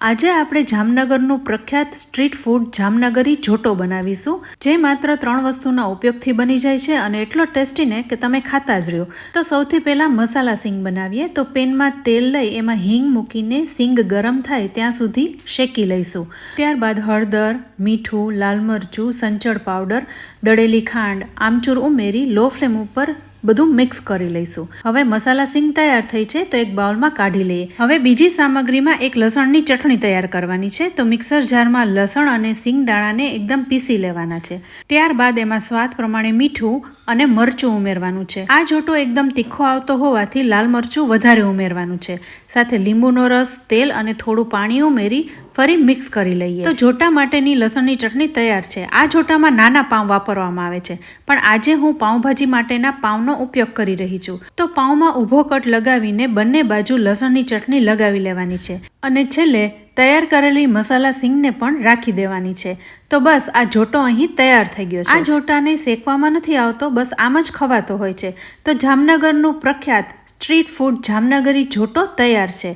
આજે આપણે જામનગરનું પ્રખ્યાત સ્ટ્રીટ ફૂડ જામનગરી જોટો બનાવીશું, જે માત્ર 3 વસ્તુના ઉપયોગથી બની જાય છે અને એટલો ટેસ્ટી ને કે તમે ખાતા જ રહ્યો। તો સૌથી પહેલાં મસાલા સિંગ બનાવીએ। તો પેનમાં તેલ લઈ એમાં હિંગ મૂકીને સિંગ ગરમ થાય ત્યાં સુધી શેકી લઈશું। ત્યારબાદ હળદર, મીઠું, લાલ મરચું, સંચળ પાવડર, દળેલી ખાંડ, આમચૂર ઉમેરી લો ફ્લેમ ઉપર બધું મિક્સ કરી લઈશું। હવે મસાલા સિંગ તૈયાર થઈ છે તો એક બાઉલમાં કાઢી લઈએ। હવે બીજી સામગ્રીમાં એક લસણની ચટણી તૈયાર કરવાની છે। તો મિક્સર જારમાં લસણ અને સિંગ દાણાને એકદમ પીસી લેવાના છે। ત્યારબાદ એમાં સ્વાદ પ્રમાણે મીઠું અને મરચું ઉમેરવાનું છે। આ જોટો એકદમ તીખો આવતો હોવાથી લાલ મરચું વધારે ઉમેરવાનું છે। સાથે લીંબુનો રસ, તેલ અને થોડું પાણી ઉમેરી ફરી મિક્સ કરી લઈએ। તો જોટા માટેની લસણની ચટણી તૈયાર છે। આ જોટામાં નાના પાઉં વાપરવામાં આવે છે, પણ આજે હું પાઉંભાજી માટેના પાઉંનો ઉપયોગ કરી રહી છું। તો પાઉંમાં ઊભો કટ લગાવીને બંને બાજુ લસણની ચટણી લગાવી લેવાની છે અને છેલ્લે તૈયાર કરેલી મસાલા સિંગને પણ રાખી દેવાની છે। તો બસ આ જોટો અહીં તૈયાર થઈ ગયો છે। આ જોટાને શેકવામાં નથી આવતો, બસ આમ જ ખવાતો હોય છે। તો જામનગરનું પ્રખ્યાત સ્ટ્રીટ ફૂડ જામનગરી જોટો તૈયાર છે।